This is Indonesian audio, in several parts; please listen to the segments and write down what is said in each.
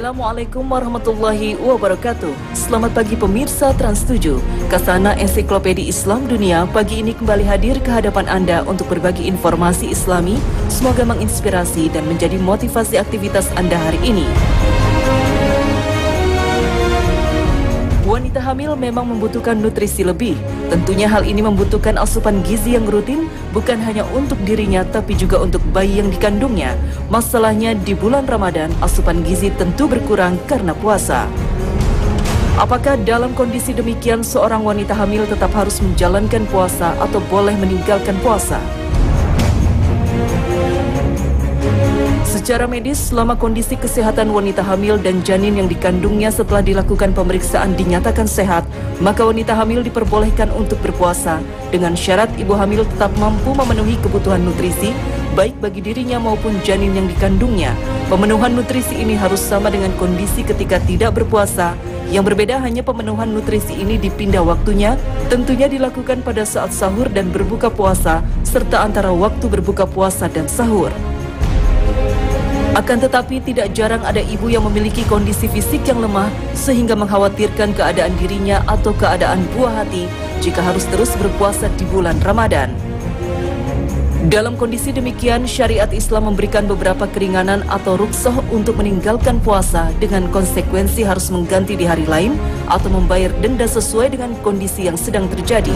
Assalamualaikum warahmatullahi wabarakatuh. Selamat pagi pemirsa Trans7. Kasana Ensiklopedia Islam Dunia pagi ini kembali hadir ke hadapan Anda untuk berbagi informasi Islami. Semoga menginspirasi dan menjadi motivasi aktivitas Anda hari ini. Wanita hamil memang membutuhkan nutrisi lebih. Tentunya hal ini membutuhkan asupan gizi yang rutin, bukan hanya untuk dirinya tapi juga untuk bayi yang dikandungnya. Masalahnya di bulan Ramadan, asupan gizi tentu berkurang karena puasa. Apakah dalam kondisi demikian seorang wanita hamil tetap harus menjalankan puasa atau boleh meninggalkan puasa? Secara medis, selama kondisi kesehatan wanita hamil dan janin yang dikandungnya setelah dilakukan pemeriksaan dinyatakan sehat, maka wanita hamil diperbolehkan untuk berpuasa dengan syarat ibu hamil tetap mampu memenuhi kebutuhan nutrisi, baik bagi dirinya maupun janin yang dikandungnya. Pemenuhan nutrisi ini harus sama dengan kondisi ketika tidak berpuasa. Yang berbeda hanya pemenuhan nutrisi ini dipindah waktunya, tentunya dilakukan pada saat sahur dan berbuka puasa, serta antara waktu berbuka puasa dan sahur. Akan tetapi tidak jarang ada ibu yang memiliki kondisi fisik yang lemah sehingga mengkhawatirkan keadaan dirinya atau keadaan buah hati jika harus terus berpuasa di bulan Ramadan. Dalam kondisi demikian, syariat Islam memberikan beberapa keringanan atau rukhsah untuk meninggalkan puasa dengan konsekuensi harus mengganti di hari lain atau membayar denda sesuai dengan kondisi yang sedang terjadi.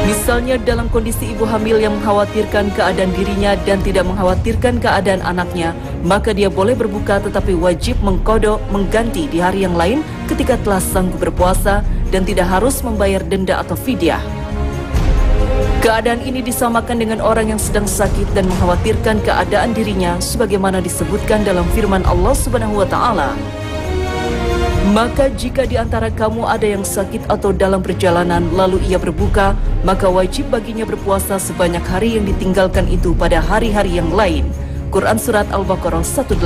Misalnya dalam kondisi ibu hamil yang mengkhawatirkan keadaan dirinya dan tidak mengkhawatirkan keadaan anaknya, maka dia boleh berbuka tetapi wajib mengqadha mengganti di hari yang lain ketika telah sanggup berpuasa dan tidak harus membayar denda atau fidyah. Keadaan ini disamakan dengan orang yang sedang sakit dan mengkhawatirkan keadaan dirinya sebagaimana disebutkan dalam firman Allah Subhanahu wa taala. Maka jika di antara kamu ada yang sakit atau dalam perjalanan lalu ia berbuka, maka wajib baginya berpuasa sebanyak hari yang ditinggalkan itu pada hari-hari yang lain. Quran Surat Al-Baqarah 184.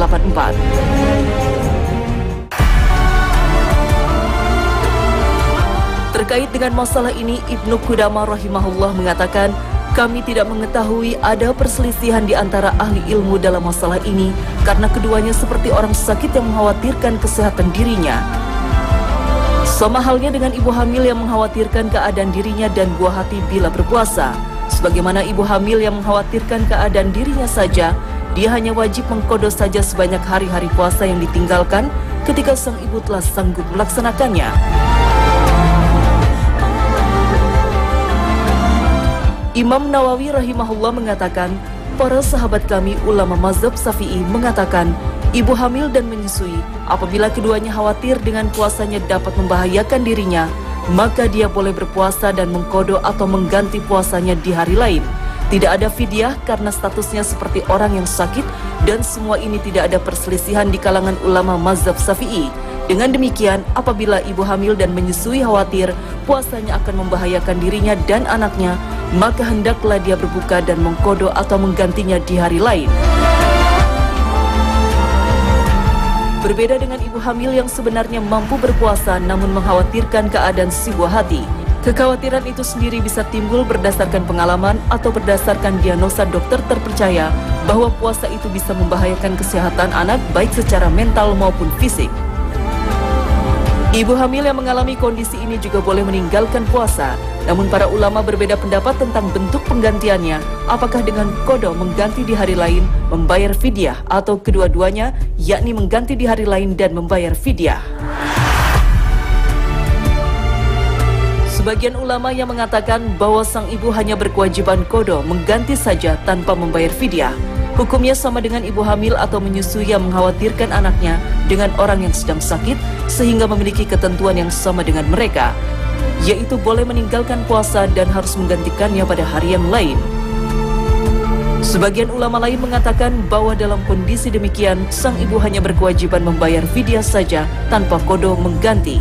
Terkait dengan masalah ini, Ibnu Qudamah rahimahullah mengatakan, kami tidak mengetahui ada perselisihan di antara ahli ilmu dalam masalah ini karena keduanya seperti orang sakit yang mengkhawatirkan kesehatan dirinya. Sama halnya dengan ibu hamil yang mengkhawatirkan keadaan dirinya dan buah hati bila berpuasa. Sebagaimana ibu hamil yang mengkhawatirkan keadaan dirinya saja, dia hanya wajib mengqadha saja sebanyak hari-hari puasa yang ditinggalkan ketika sang ibu telah sanggup melaksanakannya. Imam Nawawi rahimahullah mengatakan, para sahabat kami ulama mazhab Syafi'i mengatakan, ibu hamil dan menyusui, apabila keduanya khawatir dengan puasanya dapat membahayakan dirinya, maka dia boleh berpuasa dan mengqadha atau mengganti puasanya di hari lain. Tidak ada fidyah karena statusnya seperti orang yang sakit dan semua ini tidak ada perselisihan di kalangan ulama mazhab Syafi'i. Dengan demikian, apabila ibu hamil dan menyusui khawatir puasanya akan membahayakan dirinya dan anaknya, maka hendaklah dia berbuka dan mengqadha atau menggantinya di hari lain. Berbeda dengan ibu hamil yang sebenarnya mampu berpuasa namun mengkhawatirkan keadaan si buah hati. Kekhawatiran itu sendiri bisa timbul berdasarkan pengalaman atau berdasarkan diagnosa dokter terpercaya bahwa puasa itu bisa membahayakan kesehatan anak baik secara mental maupun fisik. Ibu hamil yang mengalami kondisi ini juga boleh meninggalkan puasa. Namun para ulama berbeda pendapat tentang bentuk penggantiannya, apakah dengan qadha mengganti di hari lain, membayar fidyah, atau kedua-duanya, yakni mengganti di hari lain dan membayar fidyah. Sebagian ulama yang mengatakan bahwa sang ibu hanya berkewajiban qadha mengganti saja tanpa membayar fidyah. Hukumnya sama dengan ibu hamil atau menyusui yang mengkhawatirkan anaknya dengan orang yang sedang sakit sehingga memiliki ketentuan yang sama dengan mereka, yaitu boleh meninggalkan puasa dan harus menggantikannya pada hari yang lain. Sebagian ulama lain mengatakan bahwa dalam kondisi demikian sang ibu hanya berkewajiban membayar fidyah saja tanpa qadha mengganti.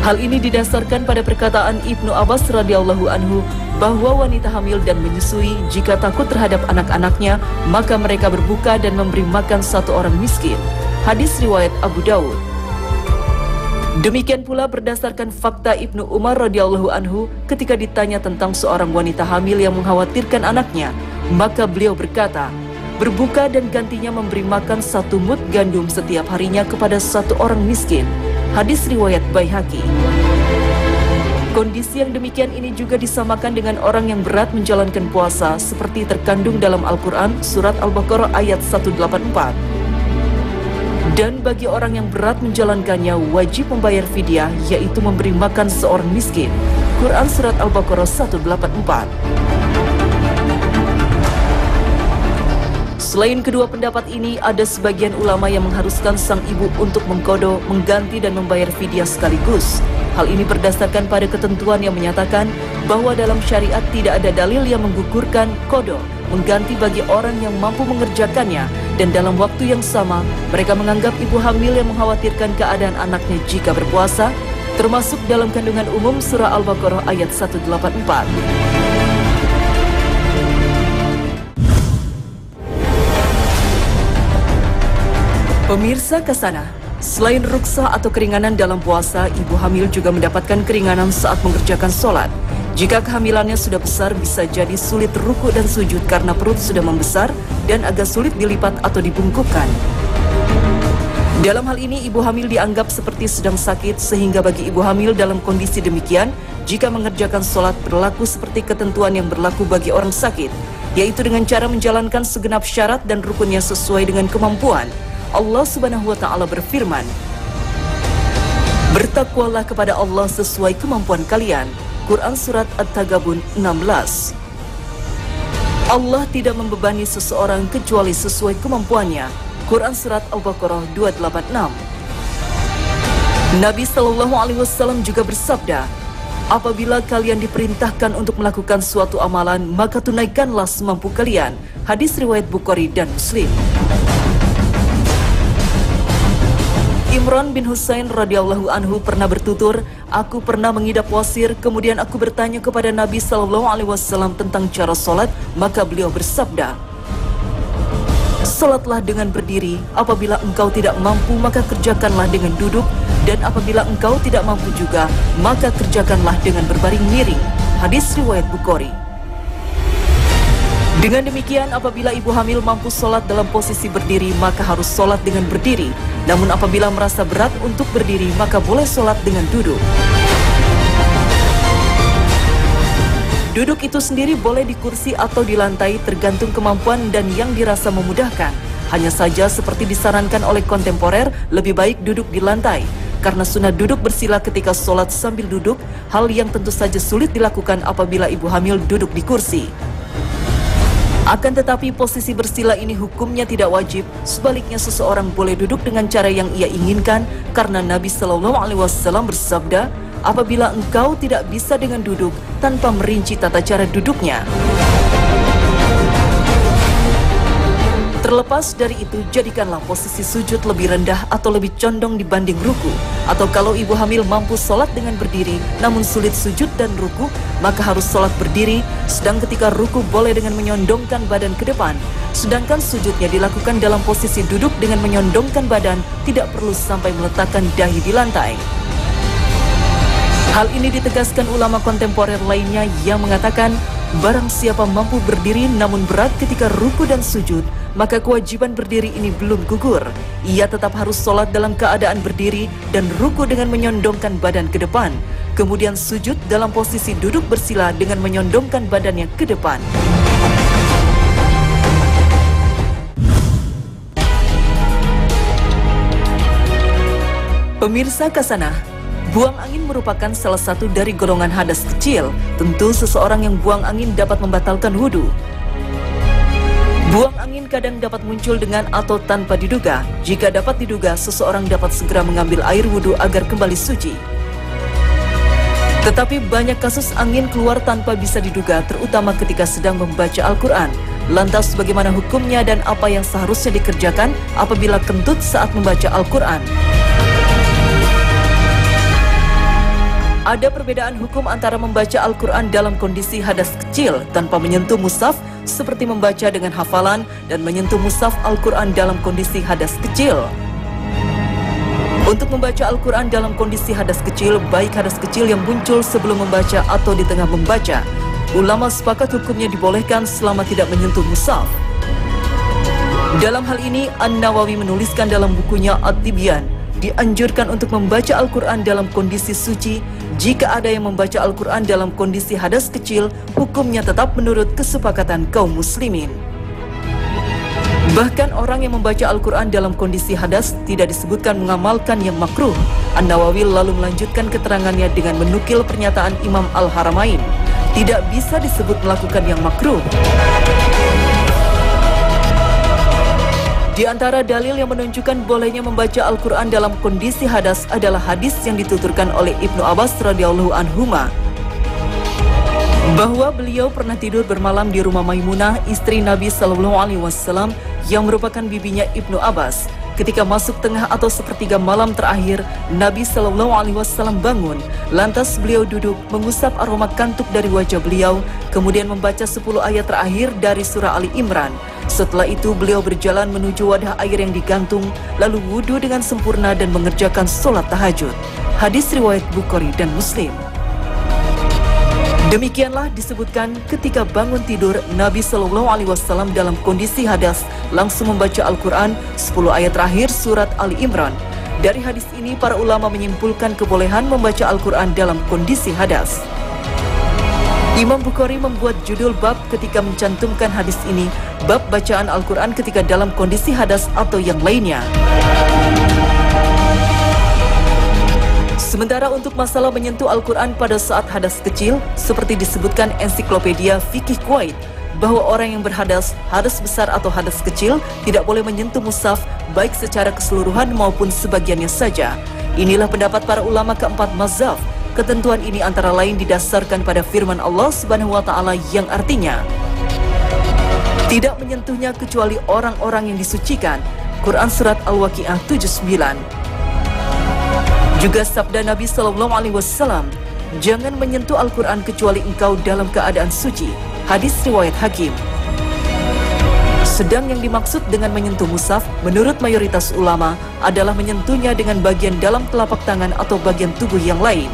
Hal ini didasarkan pada perkataan Ibnu Abbas radhiyallahu anhu bahwa wanita hamil dan menyusui jika takut terhadap anak-anaknya maka mereka berbuka dan memberi makan satu orang miskin. Hadis riwayat Abu Daud. Demikian pula berdasarkan fakta Ibnu Umar radhiyallahu anhu ketika ditanya tentang seorang wanita hamil yang mengkhawatirkan anaknya, maka beliau berkata, berbuka dan gantinya memberi makan 1 mud gandum setiap harinya kepada 1 orang miskin. Hadis riwayat Baihaqi. Kondisi yang demikian ini juga disamakan dengan orang yang berat menjalankan puasa seperti terkandung dalam Al-Quran surat Al-Baqarah ayat 184. Dan bagi orang yang berat menjalankannya wajib membayar fidyah, yaitu memberi makan seorang miskin. Quran surat Al-Baqarah 184. Selain kedua pendapat ini, ada sebagian ulama yang mengharuskan sang ibu untuk mengqadha, mengganti dan membayar fidyah sekaligus. Hal ini berdasarkan pada ketentuan yang menyatakan bahwa dalam syariat tidak ada dalil yang menggugurkan qadha, mengganti bagi orang yang mampu mengerjakannya, dan dalam waktu yang sama mereka menganggap ibu hamil yang mengkhawatirkan keadaan anaknya jika berpuasa, termasuk dalam kandungan umum surah Al-Baqarah ayat 184. Pemirsa Kasana, selain rukhsah atau keringanan dalam puasa, ibu hamil juga mendapatkan keringanan saat mengerjakan sholat. Jika kehamilannya sudah besar, bisa jadi sulit ruku dan sujud karena perut sudah membesar dan agak sulit dilipat atau dibungkukkan. Dalam hal ini, ibu hamil dianggap seperti sedang sakit, sehingga bagi ibu hamil dalam kondisi demikian, jika mengerjakan sholat berlaku seperti ketentuan yang berlaku bagi orang sakit, yaitu dengan cara menjalankan segenap syarat dan rukunnya sesuai dengan kemampuan. Allah Subhanahu wa Ta'ala berfirman, "Bertakwalah kepada Allah sesuai kemampuan kalian." Quran surat At-Taghabun 16. Allah tidak membebani seseorang kecuali sesuai kemampuannya. Quran surat Al-Baqarah 286. Nabi SAW juga bersabda, "Apabila kalian diperintahkan untuk melakukan suatu amalan, maka tunaikanlah semampu kalian." Hadis riwayat Bukhari dan Muslim. Imran bin Husain radhiyallahu anhu pernah bertutur, "Aku pernah mengidap wasir, kemudian aku bertanya kepada Nabi SAW tentang cara sholat, maka beliau bersabda, 'Sholatlah dengan berdiri, apabila engkau tidak mampu maka kerjakanlah dengan duduk, dan apabila engkau tidak mampu juga, maka kerjakanlah dengan berbaring miring.'" Hadis riwayat Bukhari. Dengan demikian, apabila ibu hamil mampu sholat dalam posisi berdiri, maka harus sholat dengan berdiri. Namun apabila merasa berat untuk berdiri, maka boleh sholat dengan duduk. Duduk itu sendiri boleh di kursi atau di lantai, tergantung kemampuan dan yang dirasa memudahkan. Hanya saja seperti disarankan oleh kontemporer, lebih baik duduk di lantai. Karena sunnah duduk bersila ketika sholat sambil duduk, hal yang tentu saja sulit dilakukan apabila ibu hamil duduk di kursi. Akan tetapi posisi bersila ini hukumnya tidak wajib, sebaliknya seseorang boleh duduk dengan cara yang ia inginkan, karena Nabi SAW bersabda, "Apabila engkau tidak bisa dengan duduk," tanpa merinci tata cara duduknya. Terlepas dari itu, jadikanlah posisi sujud lebih rendah atau lebih condong dibanding ruku. Atau kalau ibu hamil mampu sholat dengan berdiri, namun sulit sujud dan ruku, maka harus sholat berdiri, sedang ketika ruku boleh dengan menyondongkan badan ke depan. Sedangkan sujudnya dilakukan dalam posisi duduk dengan menyondongkan badan, tidak perlu sampai meletakkan dahi di lantai. Hal ini ditegaskan ulama kontemporer lainnya yang mengatakan, barang siapa mampu berdiri namun berat ketika ruku dan sujud, maka kewajiban berdiri ini belum gugur. Ia tetap harus sholat dalam keadaan berdiri dan ruku dengan menyondongkan badan ke depan. Kemudian sujud dalam posisi duduk bersila dengan menyondongkan badannya ke depan. Pemirsa Kasana, buang angin merupakan salah satu dari golongan hadas kecil. Tentu seseorang yang buang angin dapat membatalkan wudhu. Buang angin kadang dapat muncul dengan atau tanpa diduga. Jika dapat diduga, seseorang dapat segera mengambil air wudhu agar kembali suci. Tetapi banyak kasus angin keluar tanpa bisa diduga, terutama ketika sedang membaca Al-Quran. Lantas bagaimana hukumnya dan apa yang seharusnya dikerjakan apabila kentut saat membaca Al-Quran? Ada perbedaan hukum antara membaca Al-Quran dalam kondisi hadas kecil tanpa menyentuh mushaf, seperti membaca dengan hafalan, dan menyentuh mushaf Al-Quran dalam kondisi hadas kecil. Untuk membaca Al-Quran dalam kondisi hadas kecil, baik hadas kecil yang muncul sebelum membaca atau di tengah membaca, ulama sepakat hukumnya dibolehkan selama tidak menyentuh mushaf. Dalam hal ini, An-Nawawi menuliskan dalam bukunya At-Tibyan, dianjurkan untuk membaca Al-Quran dalam kondisi suci. Jika ada yang membaca Al-Quran dalam kondisi hadas kecil, hukumnya tetap menurut kesepakatan kaum muslimin. Bahkan orang yang membaca Al-Quran dalam kondisi hadas tidak disebutkan mengamalkan yang makruh. An-Nawawi lalu melanjutkan keterangannya dengan menukil pernyataan Imam Al-Haramain. Tidak bisa disebut melakukan yang makruh. Di antara dalil yang menunjukkan bolehnya membaca Al-Quran dalam kondisi hadas adalah hadis yang dituturkan oleh Ibnu Abbas radhiyallahu anhuma, bahwa beliau pernah tidur bermalam di rumah Maimunah, istri Nabi SAW, yang merupakan bibinya Ibnu Abbas. Ketika masuk tengah atau sepertiga malam terakhir, Nabi SAW bangun. Lantas beliau duduk, mengusap aroma kantuk dari wajah beliau, kemudian membaca 10 ayat terakhir dari surah Ali Imran. Setelah itu beliau berjalan menuju wadah air yang digantung, lalu wudhu dengan sempurna dan mengerjakan sholat tahajud. Hadis riwayat Bukhari dan Muslim. Demikianlah disebutkan ketika bangun tidur, Nabi SAW dalam kondisi hadas langsung membaca Al-Quran 10 ayat terakhir surat Ali Imran. Dari hadis ini para ulama menyimpulkan kebolehan membaca Al-Quran dalam kondisi hadas. Imam Bukhari membuat judul bab ketika mencantumkan hadis ini, bab bacaan Al-Quran ketika dalam kondisi hadas atau yang lainnya. Sementara untuk masalah menyentuh Al-Quran pada saat hadas kecil, seperti disebutkan ensiklopedia Fikih Kuwait, bahwa orang yang berhadas, hadas besar atau hadas kecil, tidak boleh menyentuh mushaf, baik secara keseluruhan maupun sebagiannya saja. Inilah pendapat para ulama keempat mazhab. Ketentuan ini antara lain didasarkan pada firman Allah Subhanahu wa Ta'ala yang artinya, tidak menyentuhnya kecuali orang-orang yang disucikan. Quran Surat Al-Waqi'ah 79. Juga sabda Nabi SAW, jangan menyentuh Al-Quran kecuali engkau dalam keadaan suci. Hadis riwayat Hakim. Sedang yang dimaksud dengan menyentuh mushaf, menurut mayoritas ulama, adalah menyentuhnya dengan bagian dalam telapak tangan atau bagian tubuh yang lain.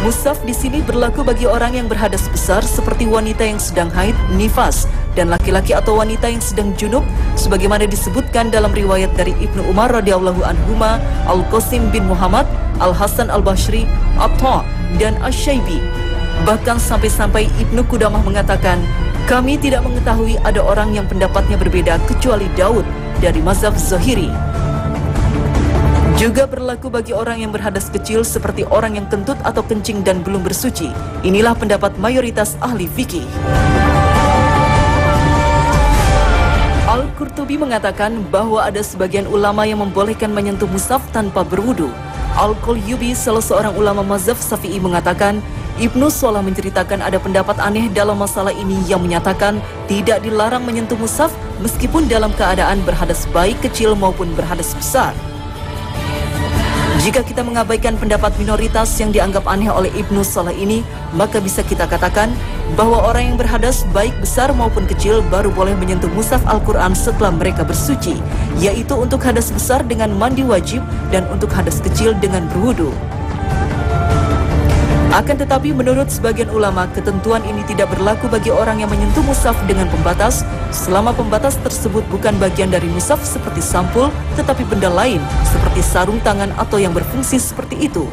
Mushaf di sini berlaku bagi orang yang berhadas besar seperti wanita yang sedang haid, nifas, dan laki-laki atau wanita yang sedang junub, sebagaimana disebutkan dalam riwayat dari Ibnu Umar radhiyallahu anhuma, Al-Qasim bin Muhammad, Al-Hasan Al-Bashri, Atta, dan Asy-Syaibi. Bahkan sampai-sampai Ibnu Qudamah mengatakan, kami tidak mengetahui ada orang yang pendapatnya berbeda kecuali Daud dari mazhab Zahiri. Juga berlaku bagi orang yang berhadas kecil seperti orang yang kentut atau kencing dan belum bersuci. Inilah pendapat mayoritas ahli fikih. Al-Qurtubi mengatakan bahwa ada sebagian ulama yang membolehkan menyentuh mushaf tanpa berwudu. Al-Qulyubi, salah seorang ulama mazhab Syafi'i, mengatakan Ibnu Shalah menceritakan ada pendapat aneh dalam masalah ini yang menyatakan tidak dilarang menyentuh mushaf meskipun dalam keadaan berhadas baik kecil maupun berhadas besar. Jika kita mengabaikan pendapat minoritas yang dianggap aneh oleh Ibnu Shalah ini, maka bisa kita katakan bahwa orang yang berhadas baik besar maupun kecil baru boleh menyentuh mushaf Al-Quran setelah mereka bersuci, yaitu untuk hadas besar dengan mandi wajib dan untuk hadas kecil dengan berwudu. Akan tetapi menurut sebagian ulama, ketentuan ini tidak berlaku bagi orang yang menyentuh mushaf dengan pembatas, selama pembatas tersebut bukan bagian dari mushaf seperti sampul, tetapi benda lain seperti sarung tangan atau yang berfungsi seperti itu.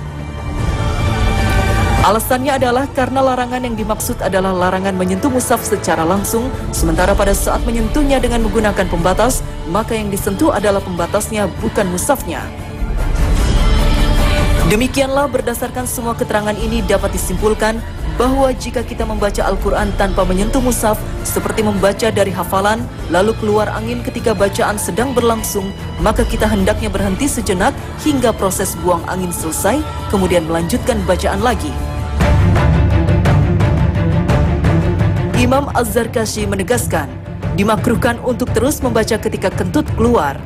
Alasannya adalah karena larangan yang dimaksud adalah larangan menyentuh mushaf secara langsung, sementara pada saat menyentuhnya dengan menggunakan pembatas, maka yang disentuh adalah pembatasnya, bukan mushafnya. Demikianlah berdasarkan semua keterangan ini dapat disimpulkan bahwa jika kita membaca Al-Quran tanpa menyentuh mushaf, seperti membaca dari hafalan, lalu keluar angin ketika bacaan sedang berlangsung, maka kita hendaknya berhenti sejenak hingga proses buang angin selesai, kemudian melanjutkan bacaan lagi. Imam Az-Zarkashi menegaskan, dimakruhkan untuk terus membaca ketika kentut keluar.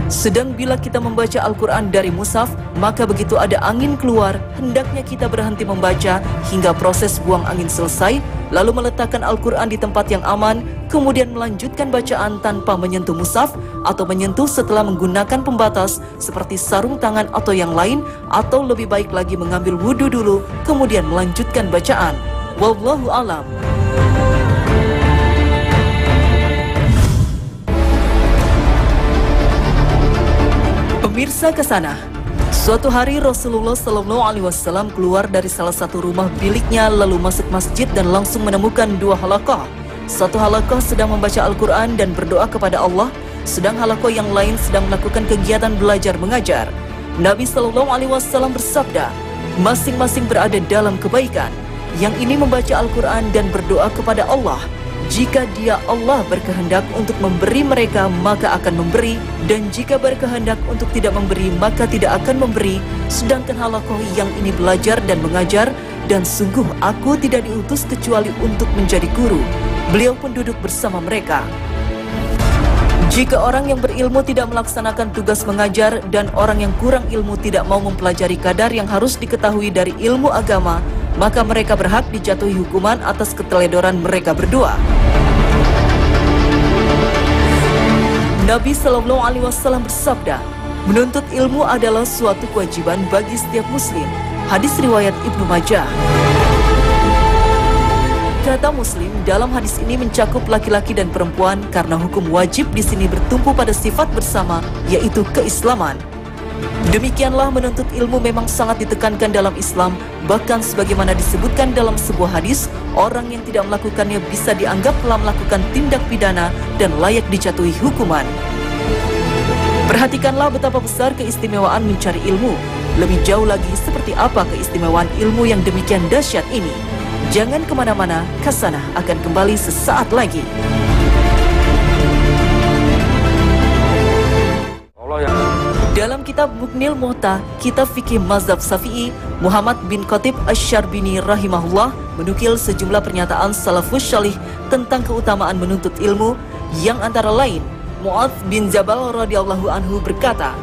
Sedang bila kita membaca Al-Quran dari mushaf, maka begitu ada angin keluar, hendaknya kita berhenti membaca hingga proses buang angin selesai, lalu meletakkan Al-Quran di tempat yang aman, kemudian melanjutkan bacaan tanpa menyentuh mushaf, atau menyentuh setelah menggunakan pembatas seperti sarung tangan atau yang lain, atau lebih baik lagi mengambil wudhu dulu, kemudian melanjutkan bacaan. Wallahu a'lam. Pemirsa kesana. Suatu hari Rasulullah SAW keluar dari salah satu rumah biliknya lalu masuk masjid dan langsung menemukan dua halaqah. Satu halaqah sedang membaca Al-Quran dan berdoa kepada Allah, sedang halaqah yang lain sedang melakukan kegiatan belajar mengajar. Nabi SAW bersabda, masing-masing berada dalam kebaikan. Yang ini membaca Al-Quran dan berdoa kepada Allah. Jika dia Allah berkehendak untuk memberi mereka, maka akan memberi, dan jika berkehendak untuk tidak memberi, maka tidak akan memberi. Sedangkan halaqah yang ini belajar dan mengajar, dan sungguh aku tidak diutus kecuali untuk menjadi guru. Beliau pun duduk bersama mereka. Jika orang yang berilmu tidak melaksanakan tugas mengajar, dan orang yang kurang ilmu tidak mau mempelajari kadar yang harus diketahui dari ilmu agama, maka mereka berhak dijatuhi hukuman atas keteledoran mereka berdua. Nabi SAW bersabda, menuntut ilmu adalah suatu kewajiban bagi setiap muslim. Hadis riwayat Ibnu Majah. Kata Muslim, dalam hadis ini mencakup laki-laki dan perempuan karena hukum wajib di sini bertumpu pada sifat bersama, yaitu keislaman. Demikianlah menuntut ilmu memang sangat ditekankan dalam Islam, bahkan sebagaimana disebutkan dalam sebuah hadis, orang yang tidak melakukannya bisa dianggap telah melakukan tindak pidana dan layak dijatuhi hukuman. Perhatikanlah betapa besar keistimewaan mencari ilmu. Lebih jauh lagi seperti apa keistimewaan ilmu yang demikian dahsyat ini. Jangan kemana-mana, Kasana akan kembali sesaat lagi. Dalam kitab Mugnil Muhta, kitab fikih mazhab Syafi'i, Muhammad bin Khatib Asy-Syarbini rahimahullah menukil sejumlah pernyataan salafus syalih tentang keutamaan menuntut ilmu, yang antara lain Mu'adz bin Jabal radhiyallahu anhu berkata,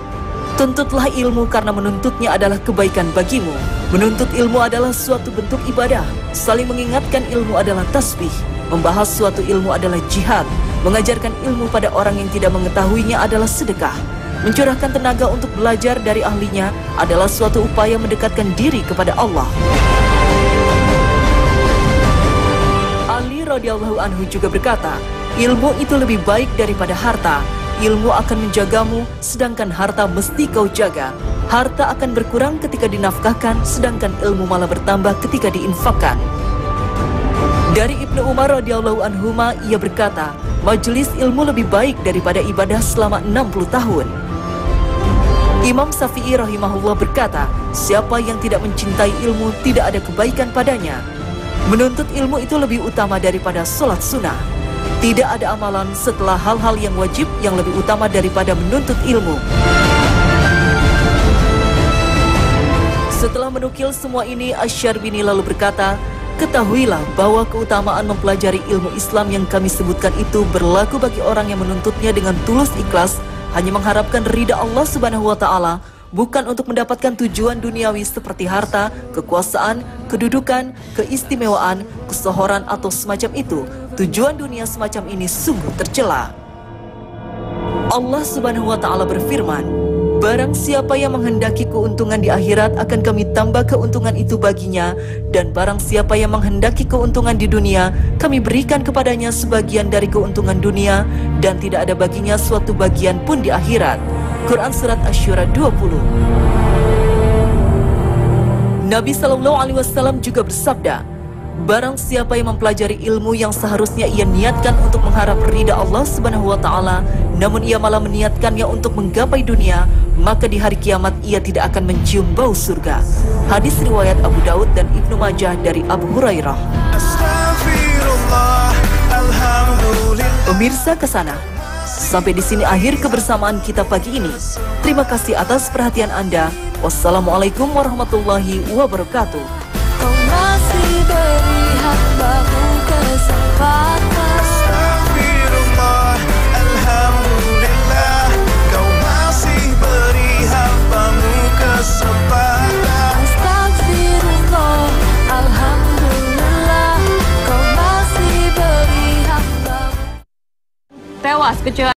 tuntutlah ilmu karena menuntutnya adalah kebaikan bagimu. Menuntut ilmu adalah suatu bentuk ibadah. Saling mengingatkan ilmu adalah tasbih. Membahas suatu ilmu adalah jihad. Mengajarkan ilmu pada orang yang tidak mengetahuinya adalah sedekah. Mencurahkan tenaga untuk belajar dari ahlinya adalah suatu upaya mendekatkan diri kepada Allah. Ali radhiyallahu anhu juga berkata, ilmu itu lebih baik daripada harta. Ilmu akan menjagamu, sedangkan harta mesti kau jaga. Harta akan berkurang ketika dinafkahkan, sedangkan ilmu malah bertambah ketika diinfakkan. Dari Ibnu Umar radhiyallahu anhuma, ia berkata, majelis ilmu lebih baik daripada ibadah selama 60 tahun. Imam Syafi'i rahimahullah berkata, siapa yang tidak mencintai ilmu tidak ada kebaikan padanya. Menuntut ilmu itu lebih utama daripada sholat sunnah. Tidak ada amalan setelah hal-hal yang wajib yang lebih utama daripada menuntut ilmu. Setelah menukil semua ini, Asy-Syarbini lalu berkata, ketahuilah bahwa keutamaan mempelajari ilmu Islam yang kami sebutkan itu berlaku bagi orang yang menuntutnya dengan tulus ikhlas, hanya mengharapkan ridha Allah Subhanahu wa Ta'ala, bukan untuk mendapatkan tujuan duniawi seperti harta, kekuasaan, kedudukan, keistimewaan, kesohoran atau semacam itu. Tujuan dunia semacam ini sungguh tercela. Allah Subhanahu wa Ta'ala berfirman, barang siapa yang menghendaki keuntungan di akhirat akan kami tambah keuntungan itu baginya, dan barang siapa yang menghendaki keuntungan di dunia kami berikan kepadanya sebagian dari keuntungan dunia, dan tidak ada baginya suatu bagian pun di akhirat. Quran Surat Asy-Syura 20. Nabi SAW juga bersabda, barang siapa yang mempelajari ilmu yang seharusnya ia niatkan untuk mengharap ridha Allah Subhanahu wa Ta'ala, namun ia malah meniatkannya untuk menggapai dunia, maka di hari kiamat ia tidak akan mencium bau surga. Hadis riwayat Abu Daud dan Ibnu Majah dari Abu Hurairah. Pemirsa kesana, sampai di sini akhir kebersamaan kita pagi ini. Terima kasih atas perhatian Anda. Wassalamualaikum warahmatullahi wabarakatuh. Kau masih beri hambamu kesempatan. Astagfirullah, alhamdulillah. Kau masih beri hambamu kesempatan. Astagfirullah, alhamdulillah. Kau masih beri hambamu. Tewas kecelakaan